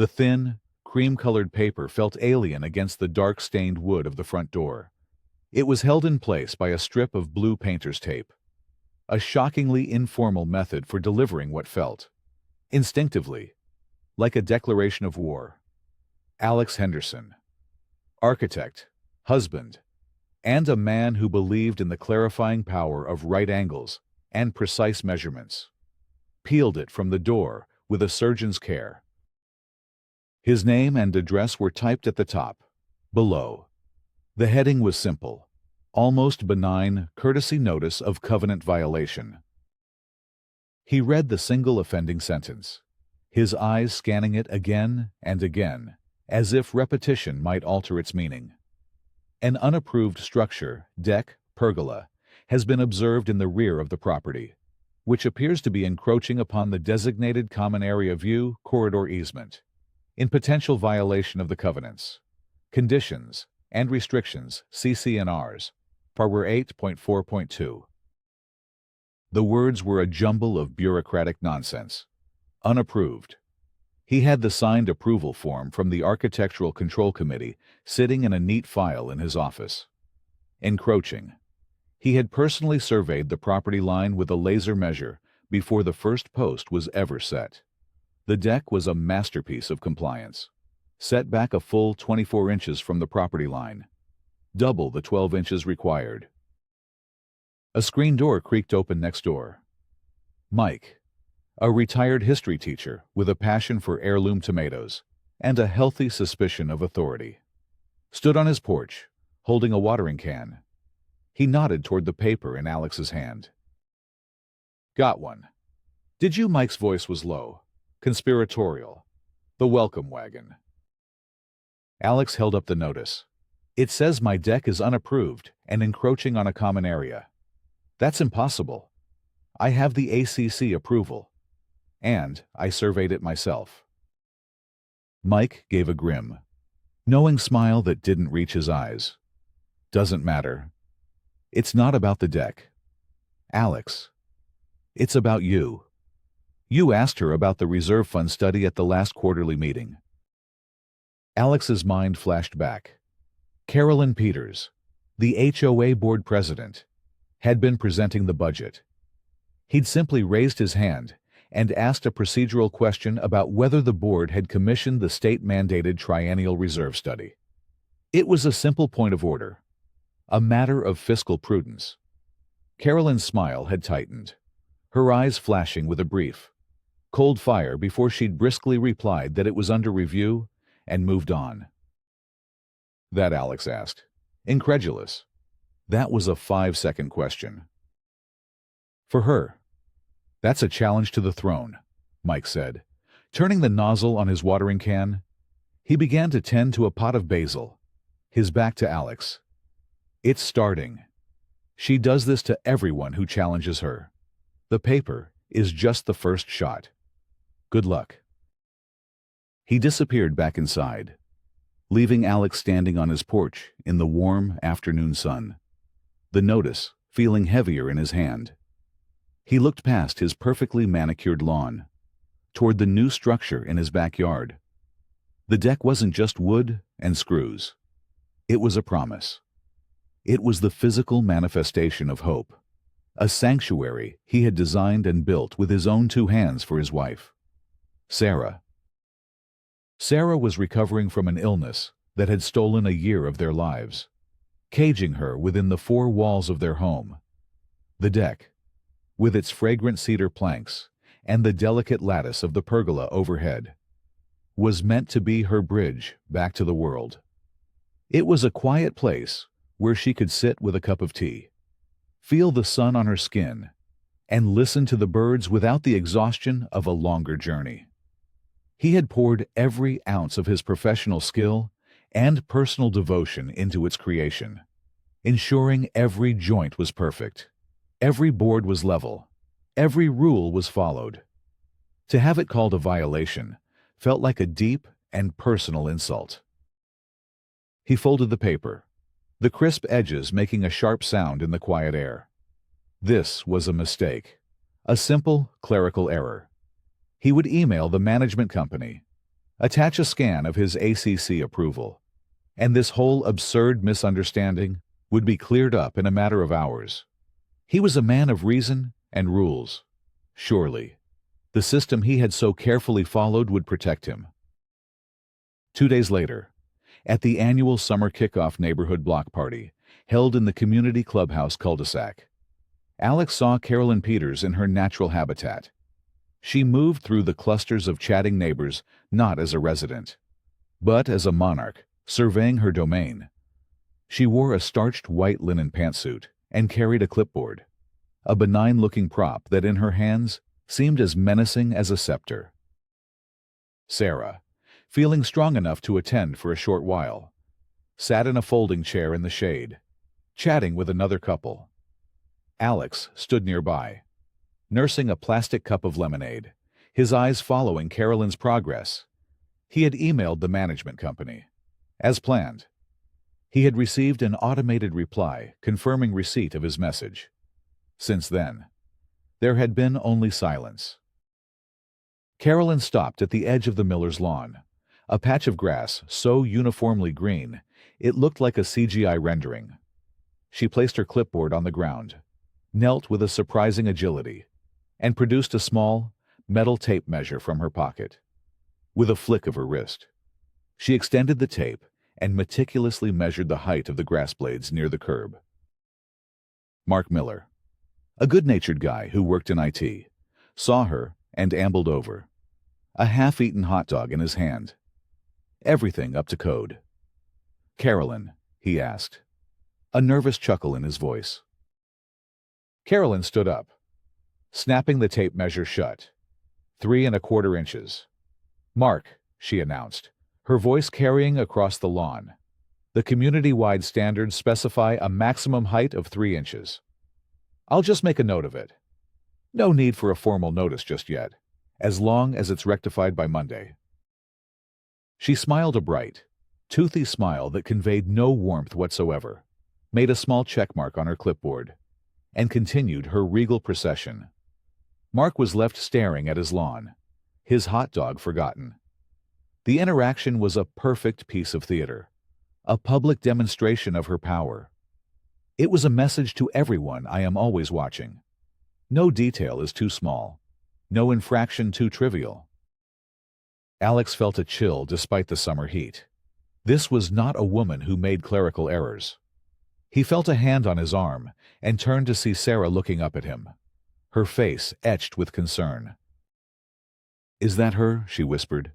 The thin, cream-colored paper felt alien against the dark-stained wood of the front door. It was held in place by a strip of blue painter's tape, a shockingly informal method for delivering what felt, instinctively, like a declaration of war. Alex Henderson, architect, husband, and a man who believed in the clarifying power of right angles and precise measurements, peeled it from the door with a surgeon's care. His name and address were typed at the top, below. The heading was simple, almost benign courtesy notice of covenant violation. He read the single offending sentence, his eyes scanning it again and again, as if repetition might alter its meaning. An unapproved structure, deck, pergola, has been observed in the rear of the property, which appears to be encroaching upon the designated common area view corridor easement, in potential violation of the covenants, conditions, and restrictions CC&Rs, Part 8.4.2. The words were a jumble of bureaucratic nonsense. Unapproved. He had the signed approval form from the Architectural Control Committee sitting in a neat file in his office. Encroaching. He had personally surveyed the property line with a laser measure before the first post was ever set. The deck was a masterpiece of compliance, set back a full 24 inches from the property line, double the 12 inches required. A screen door creaked open next door. Mike, a retired history teacher with a passion for heirloom tomatoes and a healthy suspicion of authority, stood on his porch, holding a watering can. He nodded toward the paper in Alex's hand. "Got one. Did you?" Mike's voice was low, conspiratorial. "The welcome wagon." Alex held up the notice. "It says my deck is unapproved and encroaching on a common area. That's impossible. I have the ACC approval, and I surveyed it myself." Mike gave a grim, knowing smile that didn't reach his eyes. "Doesn't matter. It's not about the deck, Alex. It's about you. You asked her about the reserve fund study at the last quarterly meeting." Alex's mind flashed back. Carolyn Peters, the HOA board president, had been presenting the budget. He'd simply raised his hand and asked a procedural question about whether the board had commissioned the state-mandated triennial reserve study. It was a simple point of order, a matter of fiscal prudence. Carolyn's smile had tightened, her eyes flashing with a brief, cold fire before she'd briskly replied that it was under review and moved on. "That?" Alex asked, incredulous. That was a 5-second question. "For her. That's a challenge to the throne," Mike said, turning the nozzle on his watering can. He began to tend to a pot of basil, his back to Alex. "It's starting. She does this to everyone who challenges her. The paper is just the first shot. Good luck." He disappeared back inside, leaving Alex standing on his porch in the warm afternoon sun, the notice feeling heavier in his hand. He looked past his perfectly manicured lawn, toward the new structure in his backyard. The deck wasn't just wood and screws. It was a promise. It was the physical manifestation of hope, a sanctuary he had designed and built with his own 2 hands for his wife, Sarah. Sarah was recovering from an illness that had stolen a year of their lives, caging her within the 4 walls of their home. The deck, with its fragrant cedar planks and the delicate lattice of the pergola overhead, was meant to be her bridge back to the world. It was a quiet place where she could sit with a cup of tea, feel the sun on her skin, and listen to the birds without the exhaustion of a longer journey. He had poured every ounce of his professional skill and personal devotion into its creation, ensuring every joint was perfect, every board was level, every rule was followed. To have it called a violation felt like a deep and personal insult. He folded the paper, the crisp edges making a sharp sound in the quiet air. This was a mistake, a simple clerical error. He would email the management company, Attach a scan of his ACC approval, and this whole absurd misunderstanding would be cleared up in a matter of hours. He was a man of reason and rules. Surely, the system he had so carefully followed would protect him. 2 days later, at the annual summer kickoff neighborhood block party, held in the community clubhouse cul-de-sac, Alex saw Carolyn Peters in her natural habitat. She moved through the clusters of chatting neighbors not as a resident, but as a monarch, surveying her domain. She wore a starched white linen pantsuit and carried a clipboard, a benign-looking prop that in her hands seemed as menacing as a scepter. Sarah, feeling strong enough to attend for a short while, sat in a folding chair in the shade, chatting with another couple. Alex stood nearby, nursing a plastic cup of lemonade, his eyes following Carolyn's progress. He had emailed the management company. As planned, he had received an automated reply confirming receipt of his message. Since then, there had been only silence. Carolyn stopped at the edge of the Miller's lawn, a patch of grass so uniformly green it looked like a CGI rendering. She placed her clipboard on the ground, knelt with a surprising agility, and produced a small, metal tape measure from her pocket. With a flick of her wrist, she extended the tape and meticulously measured the height of the grass blades near the curb. Mark Miller, a good-natured guy who worked in IT, saw her and ambled over, a half-eaten hot dog in his hand. Everything up to code. "Carolyn," he asked, a nervous chuckle in his voice. Carolyn stood up, snapping the tape measure shut. 3¼ inches. "Mark," she announced, her voice carrying across the lawn. "The community-wide standards specify a maximum height of 3 inches. I'll just make a note of it. No need for a formal notice just yet, as long as it's rectified by Monday." She smiled a bright, toothy smile that conveyed no warmth whatsoever, made a small checkmark on her clipboard, and continued her regal procession. Mark was left staring at his lawn, his hot dog forgotten. The interaction was a perfect piece of theater, a public demonstration of her power. It was a message to everyone: I am always watching. No detail is too small, no infraction too trivial. Alex felt a chill despite the summer heat. This was not a woman who made clerical errors. He felt a hand on his arm and turned to see Sarah looking up at him, her face etched with concern. "Is that her?" she whispered.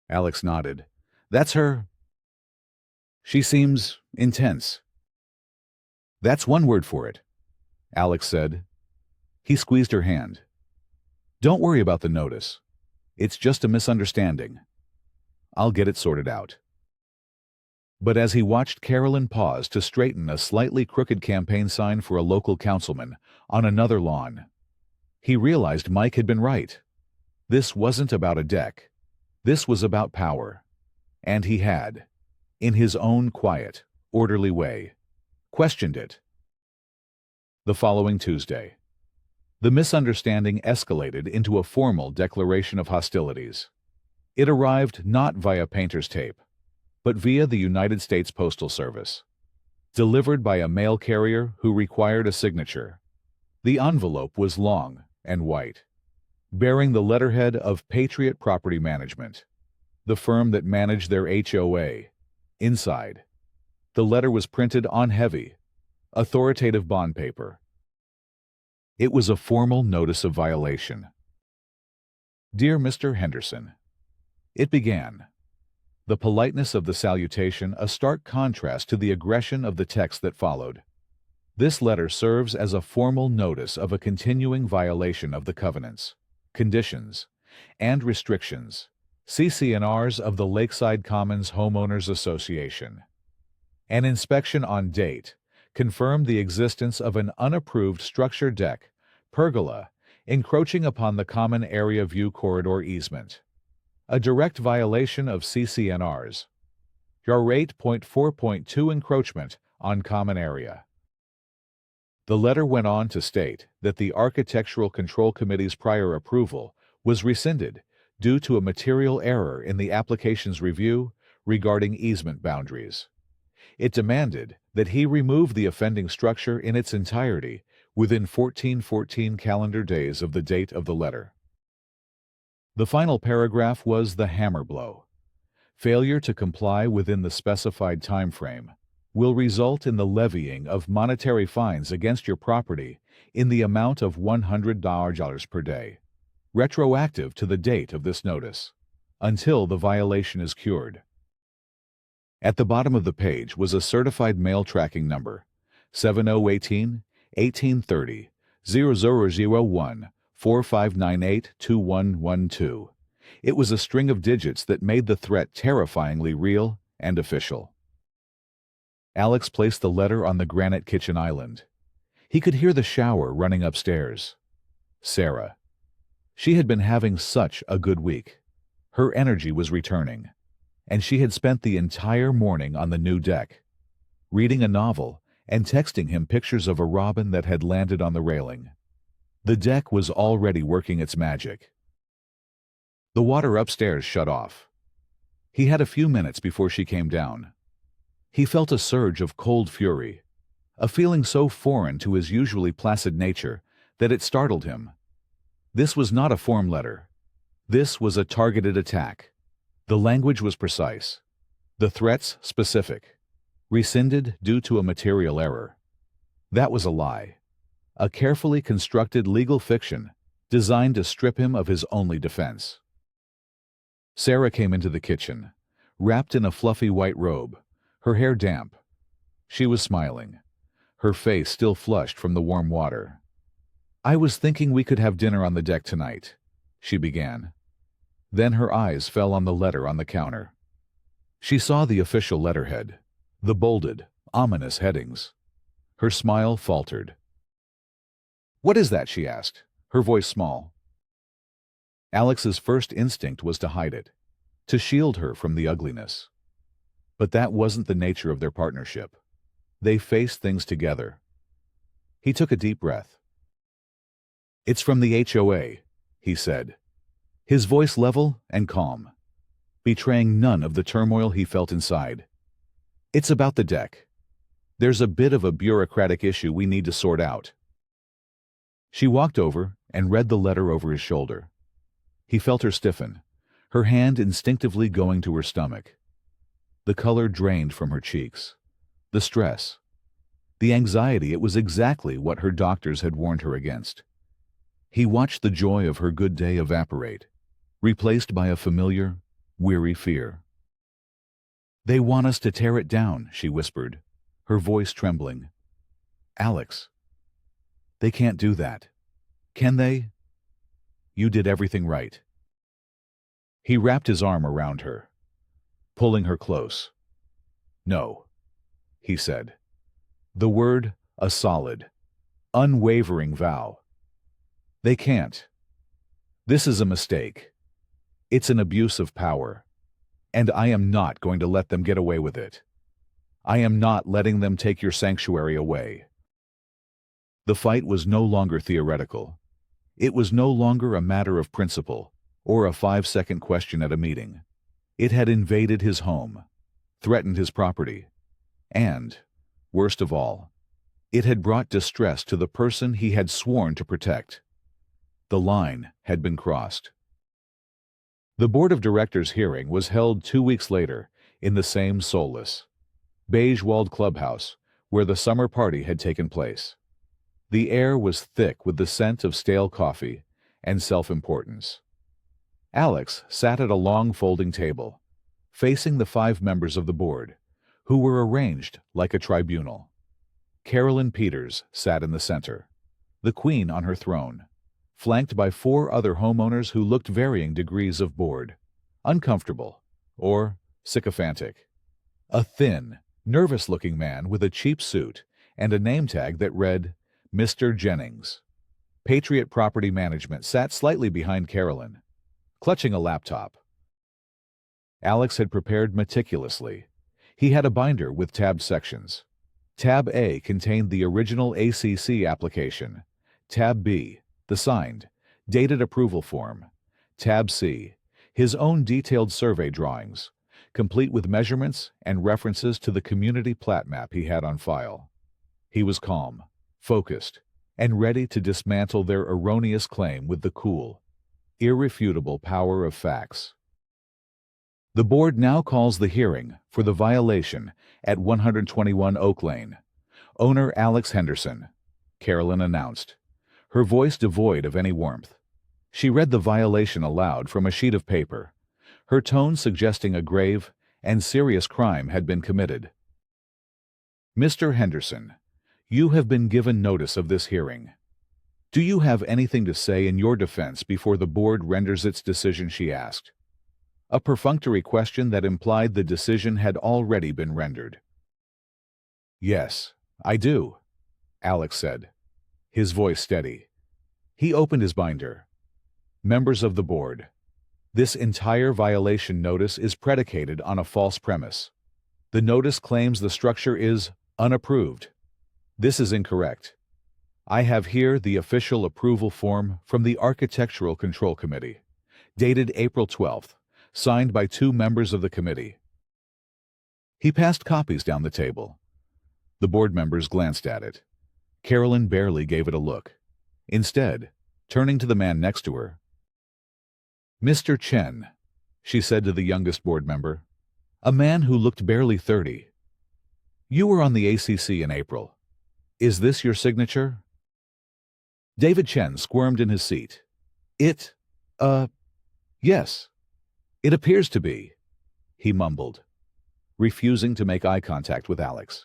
Alex nodded. "That's her. She seems intense." "That's one word for it," Alex said. He squeezed her hand. "Don't worry about the notice. It's just a misunderstanding. I'll get it sorted out." But as he watched Carolyn pause to straighten a slightly crooked campaign sign for a local councilman on another lawn, he realized Mike had been right. This wasn't about a deck. This was about power. And he had, in his own quiet, orderly way, questioned it. The following Tuesday, the misunderstanding escalated into a formal declaration of hostilities. It arrived not via painter's tape, but via the United States Postal Service, delivered by a mail carrier who required a signature. The envelope was long and white, bearing the letterhead of Patriot Property Management, the firm that managed their HOA. Inside, the letter was printed on heavy, authoritative bond paper. It was a formal notice of violation. "Dear Mr. Henderson," it began, the politeness of the salutation a stark contrast to the aggression of the text that followed. "This letter serves as a formal notice of a continuing violation of the covenants, conditions, and restrictions, CC&Rs of the Lakeside Commons Homeowners Association. An inspection on date confirmed the existence of an unapproved structure deck, pergola, encroaching upon the common area view corridor easement. A direct violation of CC&Rs. Your rate 4.2 encroachment on common area." The letter went on to state that the Architectural Control Committee's prior approval was rescinded due to a material error in the application's review regarding easement boundaries. It demanded that he remove the offending structure in its entirety within 1414 calendar days of the date of the letter. The final paragraph was the hammer blow. Failure to comply within the specified time frame will result in the levying of monetary fines against your property in the amount of $100 per day, retroactive to the date of this notice, until the violation is cured. At the bottom of the page was a certified mail tracking number, 7018-1830-0001-4598-2112. It was a string of digits that made the threat terrifyingly real and official. Alex placed the letter on the granite kitchen island. He could hear the shower running upstairs. Sarah. She had been having such a good week. Her energy was returning, and she had spent the entire morning on the new deck, reading a novel and texting him pictures of a robin that had landed on the railing. The deck was already working its magic. The water upstairs shut off. He had a few minutes before she came down. He felt a surge of cold fury, a feeling so foreign to his usually placid nature that it startled him. This was not a form letter. This was a targeted attack. The language was precise. The threats specific. Rescinded due to a material error. That was a lie. A carefully constructed legal fiction designed to strip him of his only defense. Sarah came into the kitchen, wrapped in a fluffy white robe, her hair damp. She was smiling, her face still flushed from the warm water. "I was thinking we could have dinner on the deck tonight," she began. Then her eyes fell on the letter on the counter. She saw the official letterhead, the bolded, ominous headings. Her smile faltered. "What is that?" she asked, her voice small. Alex's first instinct was to hide it, to shield her from the ugliness. But that wasn't the nature of their partnership. They faced things together. He took a deep breath. "It's from the HOA," he said, his voice level and calm, betraying none of the turmoil he felt inside. "It's about the deck. There's a bit of a bureaucratic issue we need to sort out." She walked over and read the letter over his shoulder. He felt her stiffen, her hand instinctively going to her stomach. The color drained from her cheeks. The stress, the anxiety, it was exactly what her doctors had warned her against. He watched the joy of her good day evaporate, replaced by a familiar, weary fear. "They want us to tear it down," she whispered, her voice trembling. "Alex, they can't do that. Can they? You did everything right." He wrapped his arm around her, pulling her close. "No," he said. The word, a solid, unwavering vow. "They can't. This is a mistake. It's an abuse of power, and I am not going to let them get away with it. I am not letting them take your sanctuary away." The fight was no longer theoretical. It was no longer a matter of principle or a 5-second question at a meeting. It had invaded his home, threatened his property, and, worst of all, it had brought distress to the person he had sworn to protect. The line had been crossed. The board of directors hearing was held 2 weeks later in the same soulless, beige-walled clubhouse where the summer party had taken place. The air was thick with the scent of stale coffee and self-importance. Alex sat at a long folding table, facing the 5 members of the board, who were arranged like a tribunal. Carolyn Peters sat in the center, the queen on her throne, flanked by 4 other homeowners who looked varying degrees of bored, uncomfortable, or sycophantic. A thin, nervous-looking man with a cheap suit and a name tag that read, Mr. Jennings, Patriot Property Management, sat slightly behind Carolyn, clutching a laptop. Alex had prepared meticulously. He had a binder with tabbed sections. Tab A contained the original ACC application. Tab B, the signed, dated approval form. Tab C, his own detailed survey drawings, complete with measurements and references to the community plat map he had on file. He was calm, focused, and ready to dismantle their erroneous claim with the cool, irrefutable power of facts. The board now calls the hearing for the violation at 121 Oak Lane. Owner Alex Henderson, Carolyn announced, her voice devoid of any warmth. She read the violation aloud from a sheet of paper, her tone suggesting a grave and serious crime had been committed. Mr. Henderson, you have been given notice of this hearing. Do you have anything to say in your defense before the board renders its decision, she asked. A perfunctory question that implied the decision had already been rendered. Yes, I do, Alex said, his voice steady. He opened his binder. Members of the board, this entire violation notice is predicated on a false premise. The notice claims the structure is unapproved. This is incorrect. I have here the official approval form from the Architectural Control Committee, dated April 12th, signed by 2 members of the committee. He passed copies down the table. The board members glanced at it. Carolyn barely gave it a look. Instead, turning to the man next to her, Mr. Chen, she said to the youngest board member, a man who looked barely 30. You were on the ACC in April. Is this your signature? David Chen squirmed in his seat. Yes. It appears to be, he mumbled, refusing to make eye contact with Alex.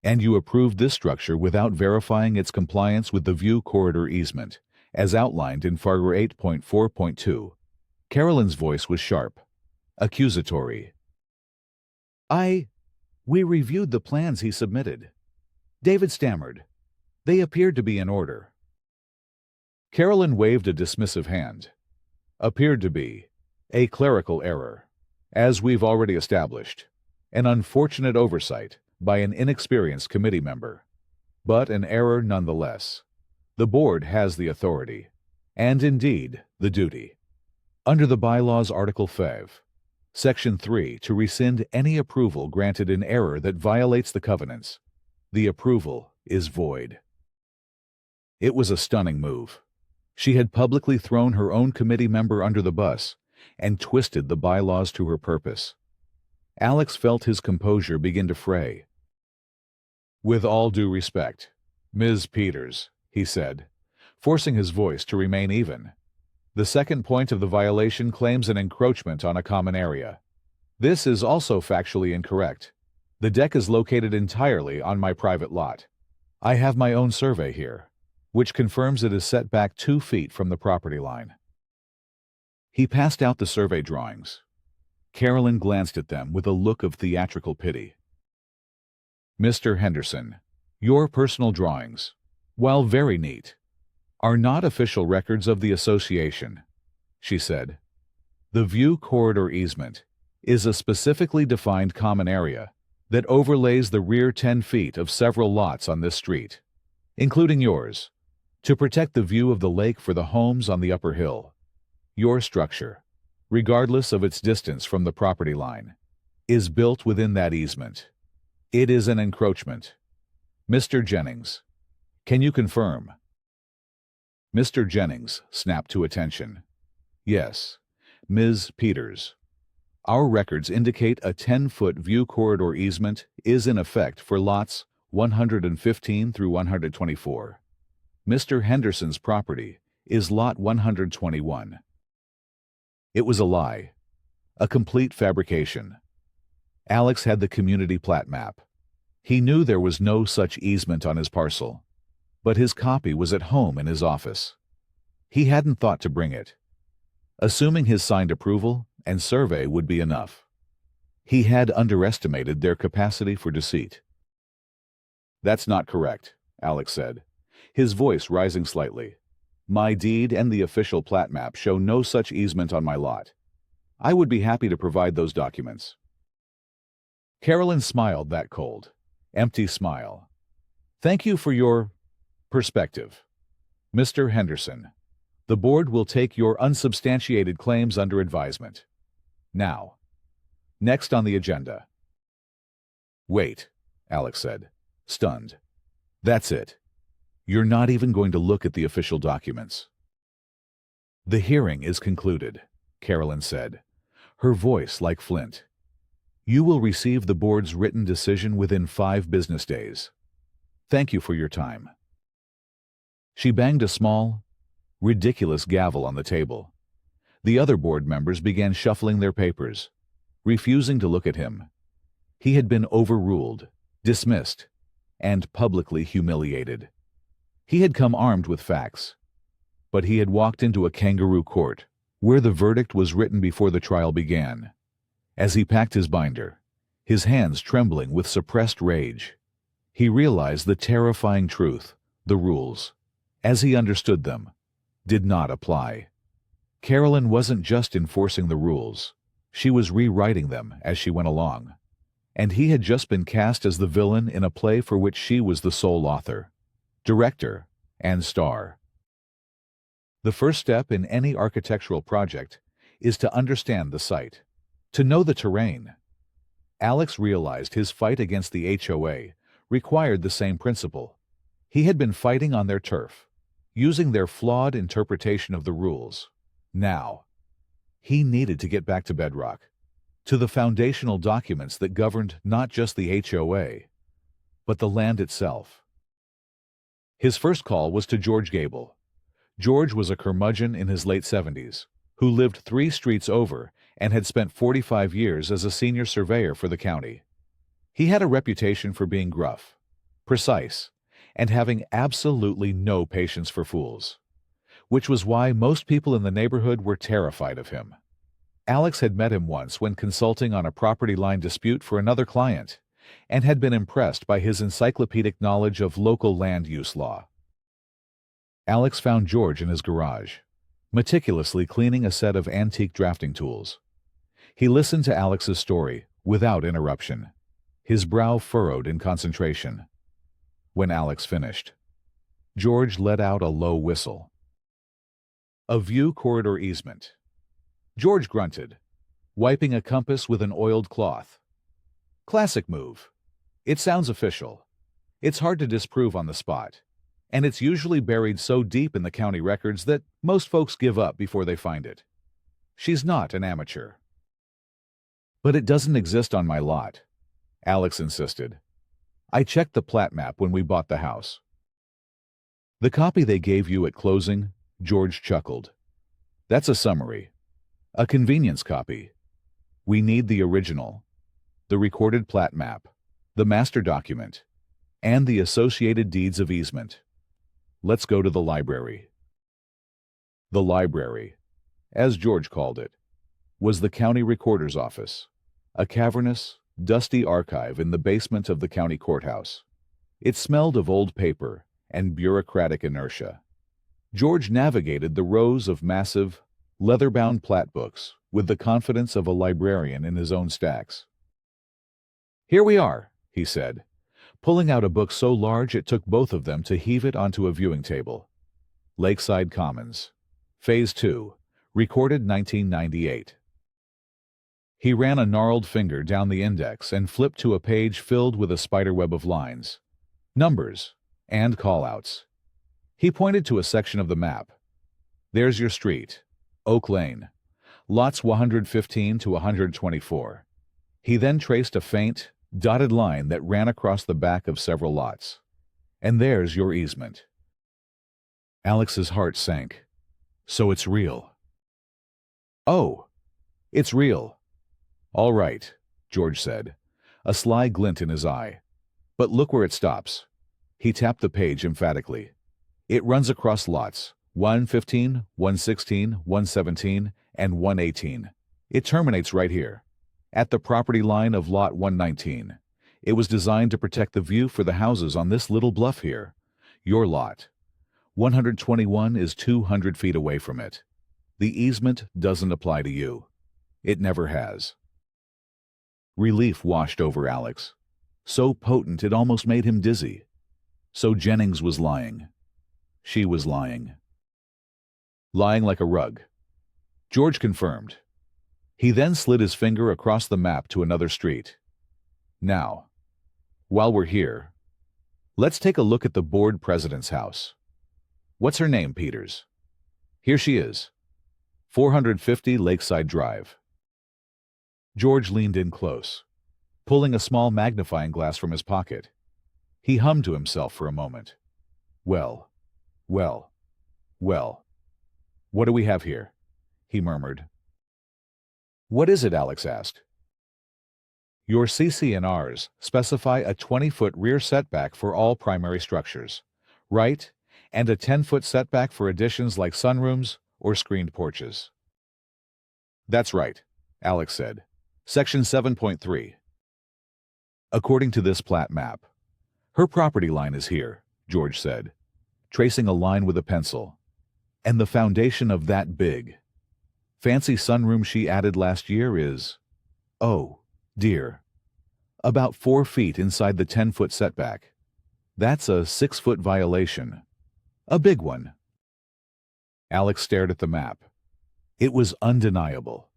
And you approved this structure without verifying its compliance with the view corridor easement, as outlined in Farger 8.4.2. Carolyn's voice was sharp, accusatory. We reviewed the plans he submitted. David stammered. They appeared to be in order. Carolyn waved a dismissive hand. Appeared to be. A clerical error. As we've already established. An unfortunate oversight by an inexperienced committee member. But an error nonetheless. The board has the authority, and indeed the duty, under the bylaws Article 5, Section 3, to rescind any approval granted in error that violates the covenants. The approval is void. It was a stunning move. She had publicly thrown her own committee member under the bus and twisted the bylaws to her purpose. Alex felt his composure begin to fray. With all due respect, Ms. Peters, he said, forcing his voice to remain even. The second point of the violation claims an encroachment on a common area. This is also factually incorrect. The deck is located entirely on my private lot. I have my own survey here, which confirms it is set back 2 feet from the property line. He passed out the survey drawings. Carolyn glanced at them with a look of theatrical pity. Mr. Henderson, your personal drawings, while very neat, are not official records of the association, she said. The view corridor easement is a specifically defined common area that overlays the rear 10 feet of several lots on this street, including yours, to protect the view of the lake for the homes on the upper hill. Your structure, regardless of its distance from the property line, is built within that easement. It is an encroachment. Mr. Jennings, can you confirm? Mr. Jennings snapped to attention. Yes, Ms. Peters. Our records indicate a 10-foot view corridor easement is in effect for lots 115 through 124. Mr. Henderson's property is lot 121. It was a lie, a complete fabrication. Alex had the community plat map. He knew there was no such easement on his parcel, but his copy was at home in his office. He hadn't thought to bring it, assuming his signed approval and survey would be enough. He had underestimated their capacity for deceit. That's not correct, Alex said, his voice rising slightly. My deed and the official plat map show no such easement on my lot. I would be happy to provide those documents. Carolyn smiled that cold, empty smile. Thank you for your perspective, Mr. Henderson. The board will take your unsubstantiated claims under advisement. Now, next on the agenda. Wait, Alex said, stunned. That's it. You're not even going to look at the official documents. The hearing is concluded, Carolyn said, her voice like flint. You will receive the board's written decision within 5 business days. Thank you for your time. She banged a small, ridiculous gavel on the table. The other board members began shuffling their papers, refusing to look at him. He had been overruled, dismissed, and publicly humiliated. He had come armed with facts, but he had walked into a kangaroo court, where the verdict was written before the trial began. As he packed his binder, his hands trembling with suppressed rage, he realized the terrifying truth: the rules, as he understood them, did not apply. Carolyn wasn't just enforcing the rules, she was rewriting them as she went along. And he had just been cast as the villain in a play for which she was the sole author, director, and star. The first step in any architectural project is to understand the site, to know the terrain. Alex realized his fight against the HOA required the same principle. He had been fighting on their turf, using their flawed interpretation of the rules. Now, he needed to get back to bedrock, to the foundational documents that governed not just the HOA, but the land itself. His first call was to George Gable. George was a curmudgeon in his late 70s, who lived 3 streets over and had spent 45 years as a senior surveyor for the county. He had a reputation for being gruff, precise, and having absolutely no patience for fools, which was why most people in the neighborhood were terrified of him. Alex had met him once when consulting on a property line dispute for another client, and had been impressed by his encyclopedic knowledge of local land use law. Alex found George in his garage, meticulously cleaning a set of antique drafting tools. He listened to Alex's story without interruption, his brow furrowed in concentration. When Alex finished, George let out a low whistle. A view corridor easement. George grunted, wiping a compass with an oiled cloth. Classic move. It sounds official. It's hard to disprove on the spot, and it's usually buried so deep in the county records that most folks give up before they find it. She's not an amateur. But it doesn't exist on my lot, Alex insisted. I checked the plat map when we bought the house. The copy they gave you at closing, George chuckled. That's a summary. A convenience copy. We need the original, the recorded plat map, the master document, and the associated deeds of easement. Let's go to the library. The library, as George called it, was the county recorder's office, a cavernous, dusty archive in the basement of the county courthouse. It smelled of old paper and bureaucratic inertia. George navigated the rows of massive, leather-bound plat books with the confidence of a librarian in his own stacks. Here we are, he said, pulling out a book so large it took both of them to heave it onto a viewing table. Lakeside Commons, Phase 2, recorded 1998. He ran a gnarled finger down the index and flipped to a page filled with a spiderweb of lines, numbers, and call-outs. He pointed to a section of the map. There's your street, Oak Lane, lots 115 to 124. He then traced a faint, dotted line that ran across the back of several lots. And there's your easement. Alex's heart sank. So it's real. Oh, it's real. All right, George said, a sly glint in his eye. But look where it stops. He tapped the page emphatically. It runs across lots 115, 116, 117, and 118. It terminates right here, at the property line of lot 119. It was designed to protect the view for the houses on this little bluff here. Your lot. 121 is 200 feet away from it. The easement doesn't apply to you. It never has. Relief washed over Alex, so potent it almost made him dizzy. So Jennings was lying. She was lying. lying like a rug. George confirmed. He then slid his finger across the map to another street. Now, while we're here, let's take a look at the board president's house. What's her name, Peters? Here she is. 450 Lakeside Drive. George leaned in close, pulling a small magnifying glass from his pocket. He hummed to himself for a moment. Well, well, well. What do we have here? He murmured. What is it? Alex asked. Your CC&Rs specify a 20-foot rear setback for all primary structures, right? And a 10-foot setback for additions like sunrooms or screened porches. That's right, Alex said. Section 7.3. According to this plat map, her property line is here, George said, tracing a line with a pencil. And the foundation of that big, fancy sunroom she added last year is, oh, dear, about 4 feet inside the 10-foot setback. That's a 6-foot violation. A big one. Alex stared at the map. It was undeniable.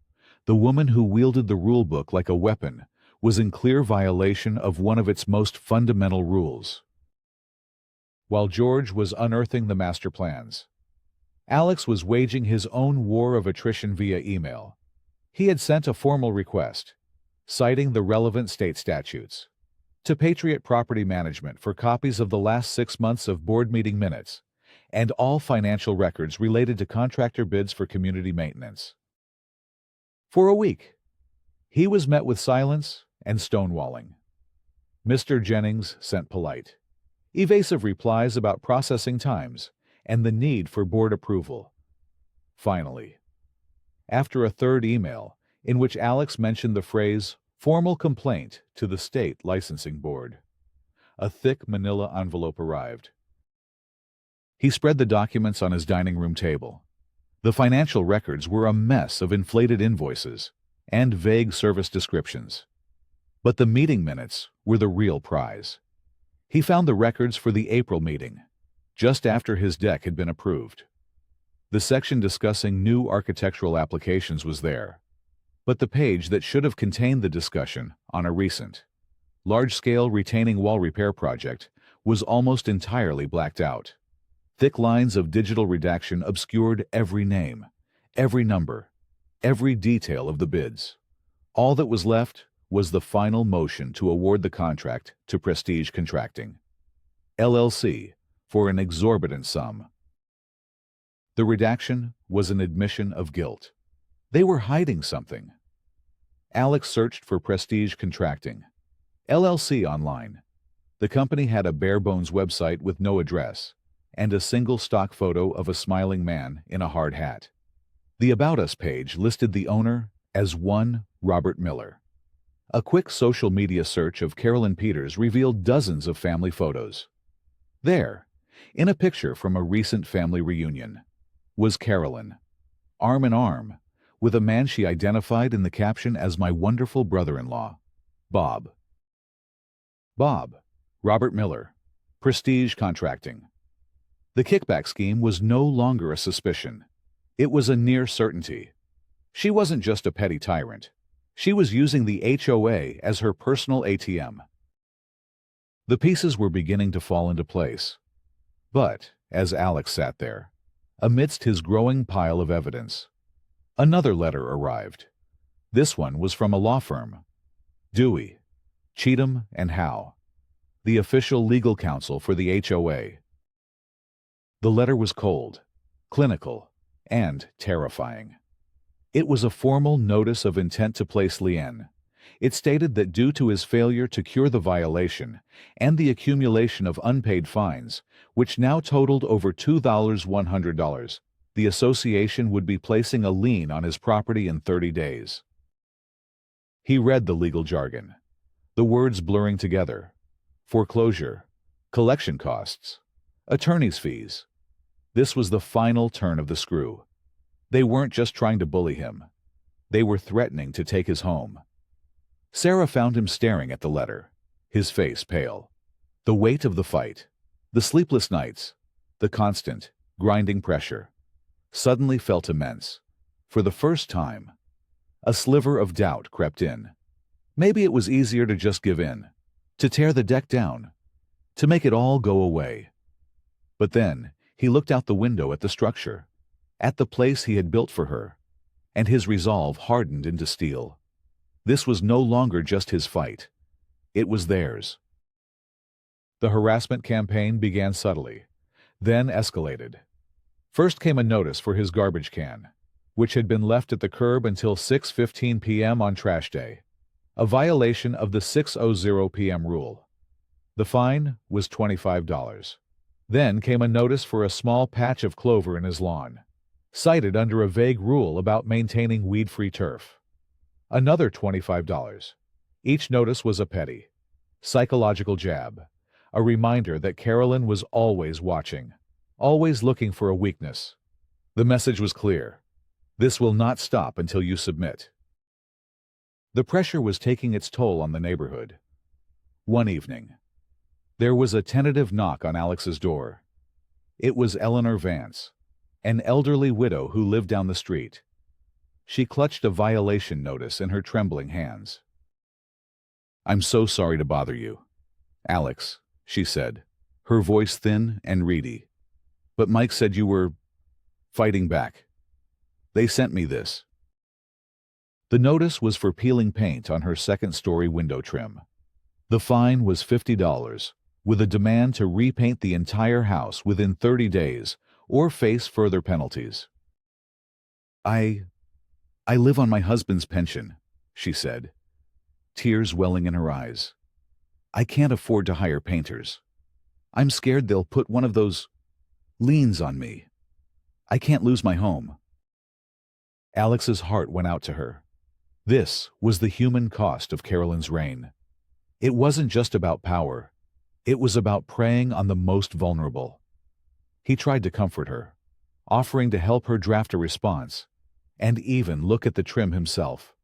The woman who wielded the rule book like a weapon was in clear violation of one of its most fundamental rules. While George was unearthing the master plans, Alex was waging his own war of attrition via email. He had sent a formal request, citing the relevant state statutes, to Patriot Property Management for copies of the last 6 months of board meeting minutes and all financial records related to contractor bids for community maintenance. For a week, he was met with silence and stonewalling. Mr. Jennings sent polite, evasive replies about processing times and the need for board approval. Finally, after a third email in which Alex mentioned the phrase formal complaint to the state licensing board, a thick manila envelope arrived. He spread the documents on his dining room table. The financial records were a mess of inflated invoices and vague service descriptions. But the meeting minutes were the real prize. He found the records for the April meeting, just after his deck had been approved. The section discussing new architectural applications was there, but the page that should have contained the discussion on a recent, large-scale retaining wall repair project was almost entirely blacked out. Thick lines of digital redaction obscured every name, every number, every detail of the bids. All that was left was the final motion to award the contract to Prestige Contracting, LLC, for an exorbitant sum. The redaction was an admission of guilt. They were hiding something. Alex searched for Prestige Contracting, LLC online. The company had a bare-bones website with no address and a single stock photo of a smiling man in a hard hat. The About Us page listed the owner as one Robert Miller. A quick social media search of Carolyn Peters revealed dozens of family photos. There, in a picture from a recent family reunion, was Carolyn, arm in arm, with a man she identified in the caption as my wonderful brother-in-law, Bob. Bob, Robert Miller, Prestige Contracting. The kickback scheme was no longer a suspicion. It was a near certainty. She wasn't just a petty tyrant. She was using the HOA as her personal ATM. The pieces were beginning to fall into place. But, as Alex sat there, amidst his growing pile of evidence, another letter arrived. This one was from a law firm, Dewey, Cheatham and Howe, the official legal counsel for the HOA. The letter was cold, clinical, and terrifying. It was a formal notice of intent to place lien. It stated that due to his failure to cure the violation and the accumulation of unpaid fines, which now totaled over $2,100, the association would be placing a lien on his property in 30 days. He read the legal jargon, the words blurring together: foreclosure, collection costs, attorney's fees. This was the final turn of the screw. They weren't just trying to bully him. They were threatening to take his home. Sarah found him staring at the letter, his face pale. The weight of the fight, the sleepless nights, the constant, grinding pressure. suddenly felt immense. For the first time, a sliver of doubt crept in. Maybe it was easier to just give in, to tear the deck down, to make it all go away. But then, he looked out the window at the structure, at the place he had built for her, and his resolve hardened into steel. This was no longer just his fight. It was theirs. The harassment campaign began subtly, then escalated. First came a notice for his garbage can, which had been left at the curb until 6:15 p.m. on trash day, a violation of the 6:00 p.m. rule. The fine was $25. Then came a notice for a small patch of clover in his lawn, cited under a vague rule about maintaining weed-free turf. Another $25. Each notice was a petty, psychological jab, a reminder that Carolyn was always watching, always looking for a weakness. The message was clear. This will not stop until you submit. The pressure was taking its toll on the neighborhood. One evening, there was a tentative knock on Alex's door. It was Eleanor Vance, an elderly widow who lived down the street. She clutched a violation notice in her trembling hands. "I'm so sorry to bother you, Alex," she said, her voice thin and reedy. "But Mike said you were fighting back. They sent me this." The notice was for peeling paint on her second-story window trim. The fine was $50, with a demand to repaint the entire house within 30 days or face further penalties. I live on my husband's pension," she said, tears welling in her eyes. "I can't afford to hire painters. I'm scared they'll put one of those liens on me. I can't lose my home." Alex's heart went out to her. This was the human cost of Carolyn's reign. It wasn't just about power. It was about preying on the most vulnerable. He tried to comfort her, offering to help her draft a response, and even look at the trim himself.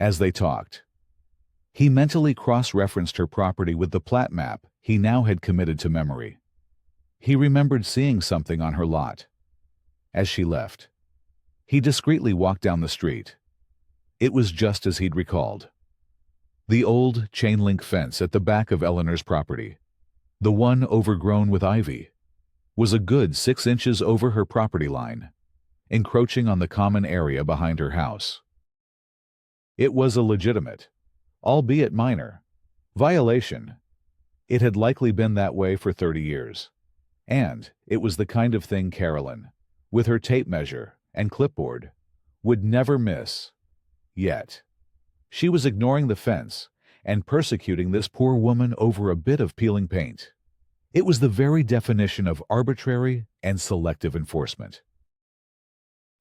As they talked, he mentally cross-referenced her property with the plat map he now had committed to memory. He remembered seeing something on her lot. As she left, he discreetly walked down the street. It was just as he'd recalled. The old chain-link fence at the back of Eleanor's property, the one overgrown with ivy, was a good 6 inches over her property line, encroaching on the common area behind her house. It was a legitimate, albeit minor, violation. It had likely been that way for 30 years. And it was the kind of thing Carolyn, with her tape measure and clipboard, would never miss. Yet, she was ignoring the fence and persecuting this poor woman over a bit of peeling paint. It was the very definition of arbitrary and selective enforcement.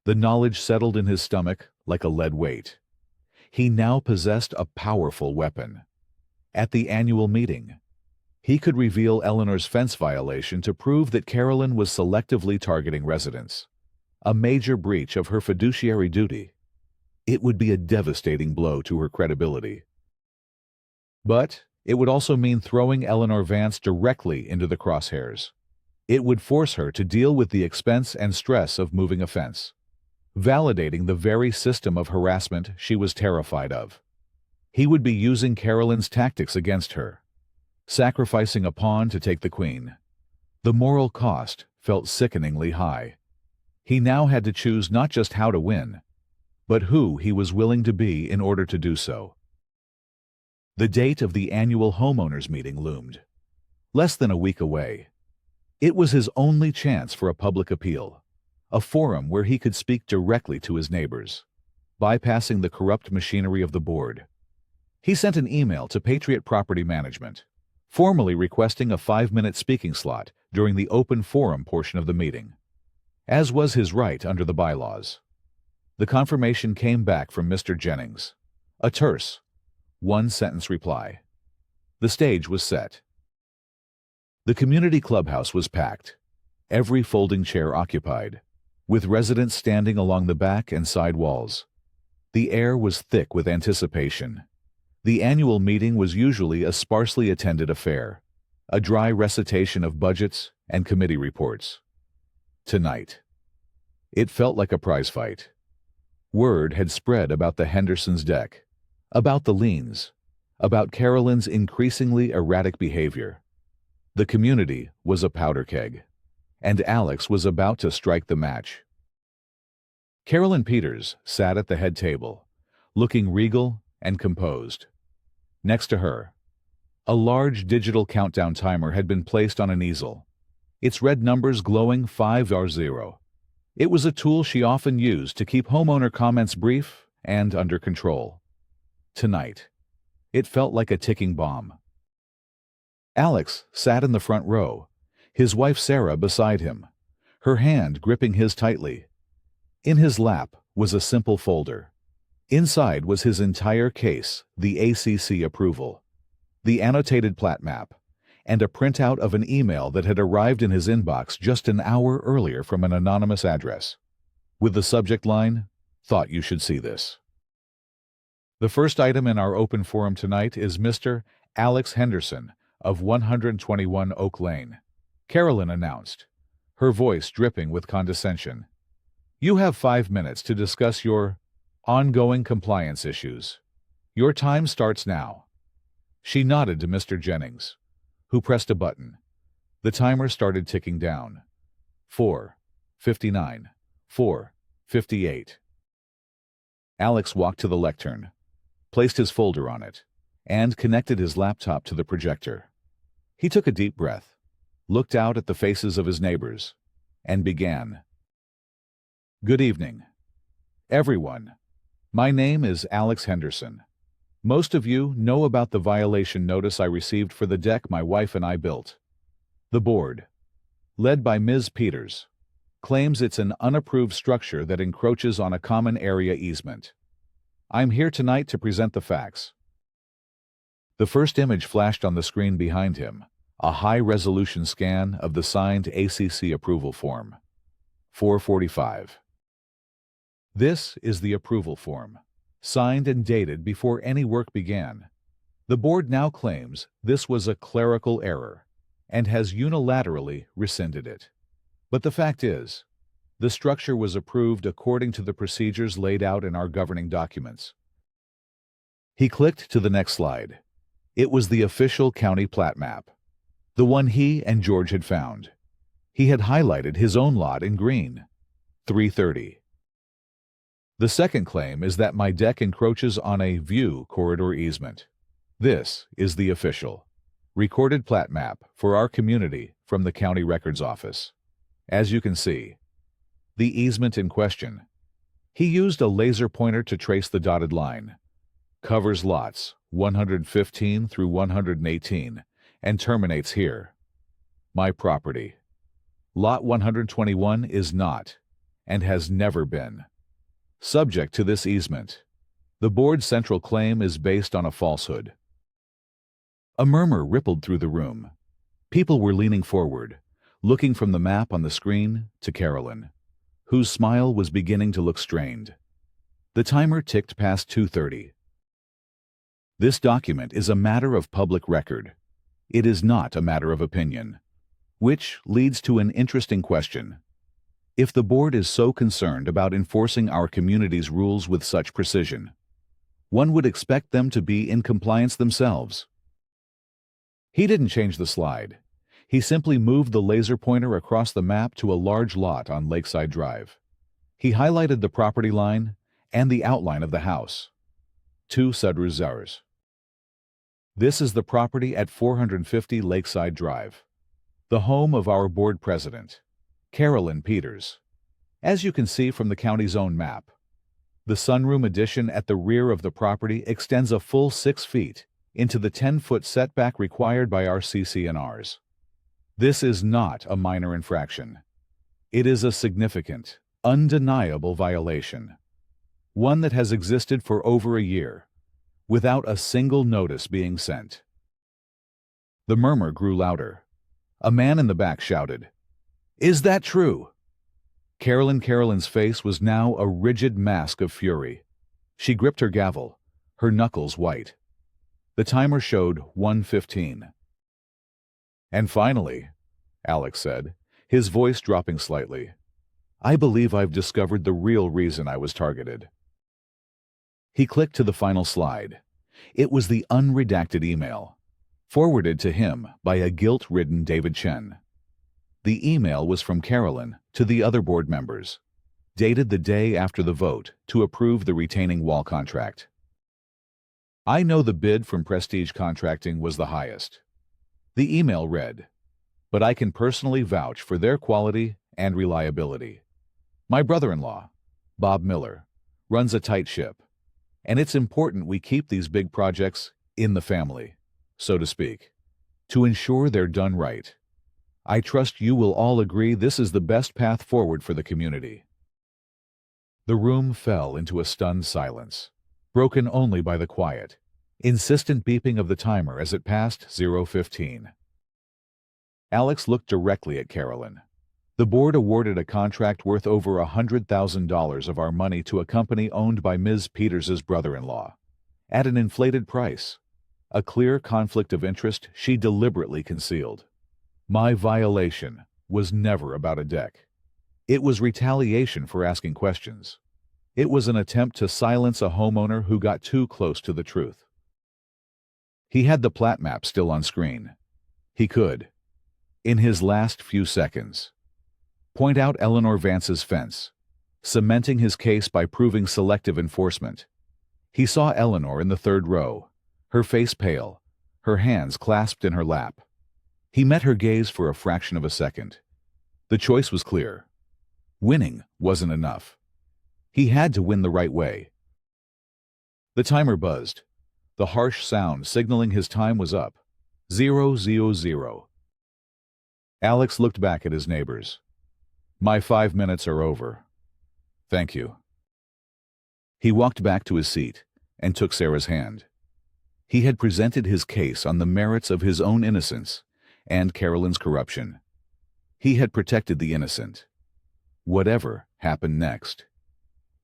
The knowledge settled in his stomach like a lead weight. He now possessed a powerful weapon. At the annual meeting, he could reveal Eleanor's fence violation to prove that Carolyn was selectively targeting residents, a major breach of her fiduciary duty. It would be a devastating blow to her credibility. But it would also mean throwing Eleanor Vance directly into the crosshairs. It would force her to deal with the expense and stress of moving a fence, validating the very system of harassment she was terrified of. He would be using Carolyn's tactics against her, sacrificing a pawn to take the queen. The moral cost felt sickeningly high. He now had to choose not just how to win, but who he was willing to be in order to do so. The date of the annual homeowners meeting loomed, less than a week away. It was his only chance for a public appeal, a forum where he could speak directly to his neighbors, bypassing the corrupt machinery of the board. He sent an email to Patriot Property Management, formally requesting a 5-minute speaking slot during the open forum portion of the meeting, as was his right under the bylaws. The confirmation came back from Mr. Jennings, a terse, one-sentence reply. The stage was set. The community clubhouse was packed, every folding chair occupied, with residents standing along the back and side walls. The air was thick with anticipation. The annual meeting was usually a sparsely attended affair, a dry recitation of budgets and committee reports. Tonight, It felt like a prize fight. Word had spread about the Hendersons' deck, about the liens, about Carolyn's increasingly erratic behavior. The community was a powder keg, and Alex was about to strike the match. Carolyn Peters sat at the head table, looking regal and composed. Next to her, a large digital countdown timer had been placed on an easel, its red numbers glowing 5R0. It was a tool she often used to keep homeowner comments brief and under control. Tonight, it felt like a ticking bomb. Alex sat in the front row, his wife Sarah beside him, her hand gripping his tightly. In his lap was a simple folder. Inside was his entire case, the ACC approval, the annotated plat map, and a printout of an email that had arrived in his inbox just an hour earlier from an anonymous address, with the subject line, "Thought you should see this." The first item in our open forum tonight is Mr. Alex Henderson of 121 Oak Lane. Carolyn announced, her voice dripping with condescension. "You have 5 minutes to discuss your ongoing compliance issues. Your time starts now." She nodded to Mr. Jennings, who pressed a button. The timer started ticking down. 4:59, 4:58. Alex walked to the lectern, placed his folder on it, and connected his laptop to the projector. He took a deep breath, looked out at the faces of his neighbors, and began. "Good evening, everyone. My name is Alex Henderson. Most of you know about the violation notice I received for the deck my wife and I built. The board, led by Ms. Peters, claims it's an unapproved structure that encroaches on a common area easement. I'm here tonight to present the facts." The first image flashed on the screen behind him, a high-resolution scan of the signed ACC approval form. 4:45. This is the approval form, signed and dated before any work began. The board now claims this was a clerical error and has unilaterally rescinded it. But the fact is, the structure was approved according to the procedures laid out in our governing documents. He clicked to the next slide. It was the official county plat map, the one he and George had found. He had highlighted his own lot in green. 3:30. The second claim is that my deck encroaches on a view corridor easement. This is the official, recorded plat map for our community from the county records office. As you can see, the easement in question. He used a laser pointer to trace the dotted line. Covers lots 115 through 118 and terminates here. My property. Lot 121 is not, and has never been, subject to this easement. The board's central claim is based on a falsehood. A murmur rippled through the room. People were leaning forward, looking from the map on the screen to Carolyn, whose smile was beginning to look strained. The timer ticked past 2:30. This document is a matter of public record. It is not a matter of opinion, which leads to an interesting question. If the board is so concerned about enforcing our community's rules with such precision, one would expect them to be in compliance themselves. He didn't change the slide. He simply moved the laser pointer across the map to a large lot on Lakeside Drive. He highlighted the property line and the outline of the house. 2 Sudruzars. This is the property at 450 Lakeside Drive, the home of our board president, Carolyn Peters. As you can see from the county's own map, the sunroom addition at the rear of the property extends a full 6 feet into the 10-foot setback required by our CC&Rs. This is not a minor infraction. It is a significant, undeniable violation, one that has existed for over a year, without a single notice being sent. The murmur grew louder. A man in the back shouted, "Is that true?" Carolyn's face was now a rigid mask of fury. She gripped her gavel, her knuckles white. The timer showed 1:15. "And finally," Alex said, his voice dropping slightly, I believe I've discovered the real reason I was targeted. He clicked to the final slide. It was the unredacted email, forwarded to him by a guilt-ridden David Chen. The email was from Carolyn to the other board members, dated the day after the vote to approve the retaining wall contract. I know the bid from Prestige Contracting was the highest. The email read, but I can personally vouch for their quality and reliability. My brother-in-law, Bob Miller, runs a tight ship, and it's important we keep these big projects in the family, so to speak, to ensure they're done right. I trust you will all agree this is the best path forward for the community. The room fell into a stunned silence, broken only by the quiet, insistent beeping of the timer as it passed 0:15. Alex looked directly at Carolyn. The board awarded a contract worth over $100,000 of our money to a company owned by Ms. Peters's brother-in-law, at an inflated price, a clear conflict of interest she deliberately concealed. My violation was never about a deck. It was retaliation for asking questions. It was an attempt to silence a homeowner who got too close to the truth. He had the plat map still on screen. He could, in his last few seconds, point out Eleanor Vance's fence, cementing his case by proving selective enforcement. He saw Eleanor in the third row, her face pale, her hands clasped in her lap. He met her gaze for a fraction of a second. The choice was clear. Winning wasn't enough. He had to win the right way. The timer buzzed, the harsh sound signaling his time was up. 0:00. Alex looked back at his neighbors. My 5 minutes are over. Thank you. He walked back to his seat and took Sarah's hand. He had presented his case on the merits of his own innocence and Carolyn's corruption. He had protected the innocent. Whatever happened next,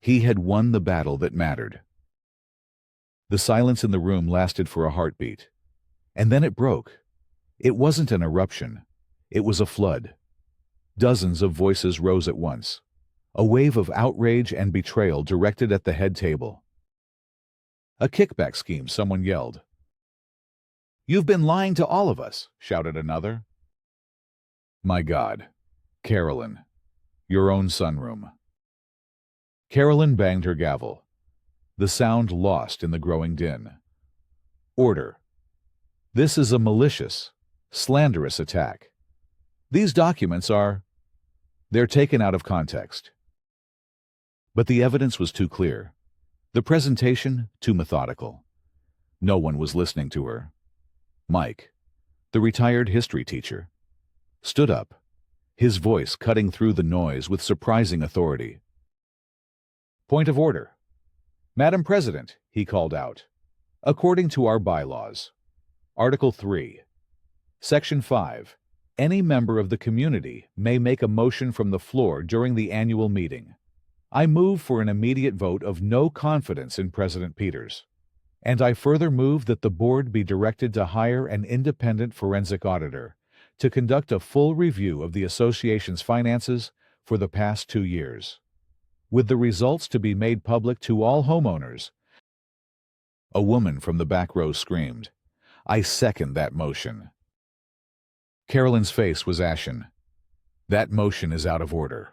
he had won the battle that mattered. The silence in the room lasted for a heartbeat, and then it broke. It wasn't an eruption. It was a flood. Dozens of voices rose at once, a wave of outrage and betrayal directed at the head table. A kickback scheme, someone yelled. You've been lying to all of us, shouted another. My God, Carolyn, your own sunroom. Carolyn banged her gavel, the sound lost in the growing din. Order. This is a malicious, slanderous attack. These documents they're taken out of context. But the evidence was too clear. The presentation too methodical. No one was listening to her. Mike, the retired history teacher, stood up, his voice cutting through the noise with surprising authority. Point of order. Madam President, he called out. According to our bylaws, Article 3, Section 5, any member of the community may make a motion from the floor during the annual meeting. I move for an immediate vote of no confidence in President Peters. And I further move that the board be directed to hire an independent forensic auditor to conduct a full review of the association's finances for the past 2 years, with the results to be made public to all homeowners. A woman from the back row screamed, I second that motion. Carolyn's face was ashen. That motion is out of order.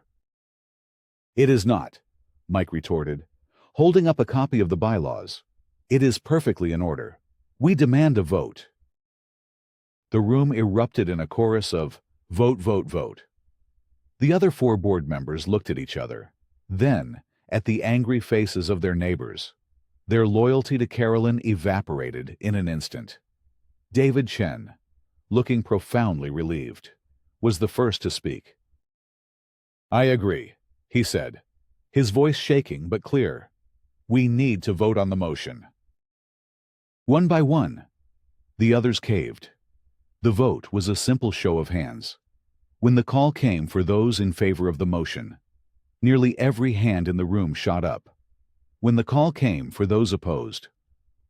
It is not, Mike retorted, holding up a copy of the bylaws. It is perfectly in order. We demand a vote. The room erupted in a chorus of vote, vote, vote. The other 4 board members looked at each other, then at the angry faces of their neighbors. Their loyalty to Carolyn evaporated in an instant. David Chen, looking profoundly relieved, was the first to speak. I agree, he said, his voice shaking but clear. We need to vote on the motion. One by one, the others caved. The vote was a simple show of hands. When the call came for those in favor of the motion, nearly every hand in the room shot up. When the call came for those opposed,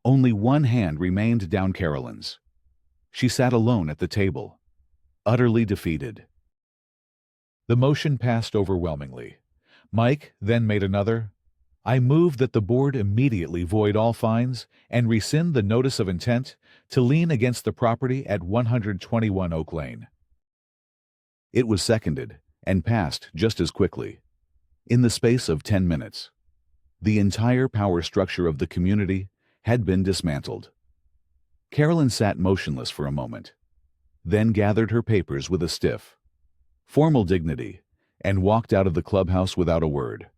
only one hand remained down Carolyn's. She sat alone at the table, utterly defeated. The motion passed overwhelmingly, Mike then made another. I move that the board immediately void all fines and rescind the notice of intent to lien against the property at 121 Oak Lane. It was seconded and passed just as quickly. In the space of 10 minutes, the entire power structure of the community had been dismantled. Carolyn sat motionless for a moment, then gathered her papers with a stiff, formal dignity and walked out of the clubhouse without a word,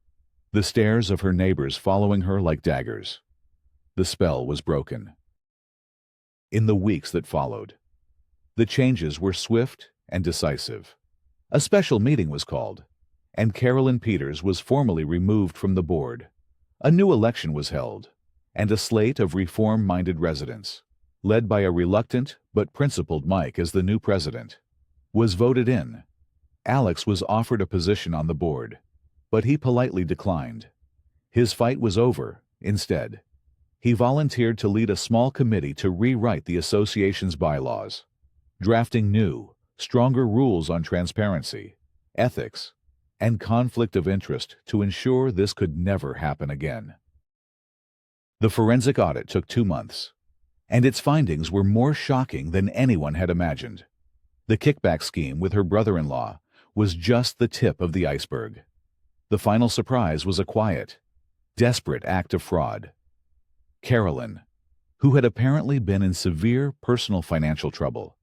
the stares of her neighbors following her like daggers. The spell was broken. In the weeks that followed, the changes were swift and decisive. A special meeting was called, and Carolyn Peters was formally removed from the board. A new election was held, and a slate of reform-minded residents, led by a reluctant but principled Mike as the new president, was voted in. Alex was offered a position on the board, but he politely declined. His fight was over. Instead, he volunteered to lead a small committee to rewrite the association's bylaws, drafting new, stronger rules on transparency, ethics, and conflict of interest to ensure this could never happen again. The forensic audit took 2 months, and its findings were more shocking than anyone had imagined. The kickback scheme with her brother-in-law was just the tip of the iceberg. The final surprise was a quiet, desperate act of fraud. Carolyn, who had apparently been in severe personal financial trouble,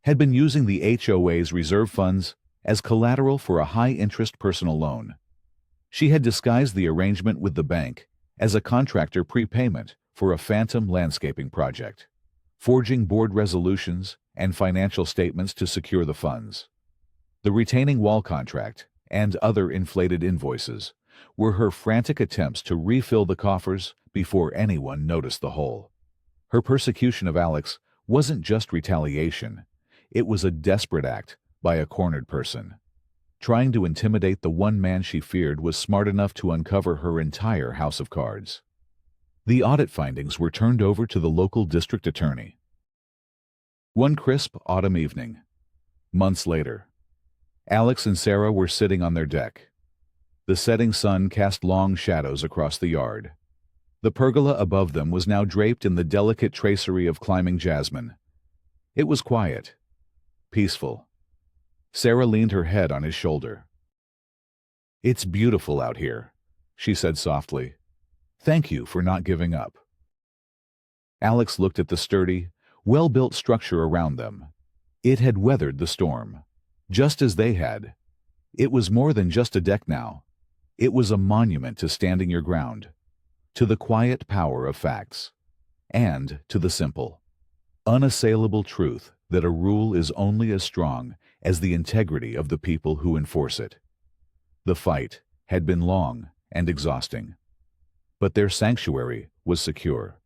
had been using the HOA's reserve funds as collateral for a high-interest personal loan. She had disguised the arrangement with the bank as a contractor prepayment for a phantom landscaping project, forging board resolutions and financial statements to secure the funds. The retaining wall contract and other inflated invoices were her frantic attempts to refill the coffers before anyone noticed the hole. Her persecution of Alex wasn't just retaliation. It was a desperate act by a cornered person. Trying to intimidate the one man she feared was smart enough to uncover her entire house of cards. The audit findings were turned over to the local district attorney. One crisp autumn evening, months later, Alex and Sarah were sitting on their deck. The setting sun cast long shadows across the yard. The pergola above them was now draped in the delicate tracery of climbing jasmine. It was quiet, peaceful. Sarah leaned her head on his shoulder. "It's beautiful out here," she said softly. "Thank you for not giving up." Alex looked at the sturdy, well-built structure around them. It had weathered the storm, just as they had. It was more than just a deck now. It was a monument to standing your ground, to the quiet power of facts, and to the simple, unassailable truth that a rule is only as strong as the integrity of the people who enforce it. The fight had been long and exhausting, but their sanctuary was secure.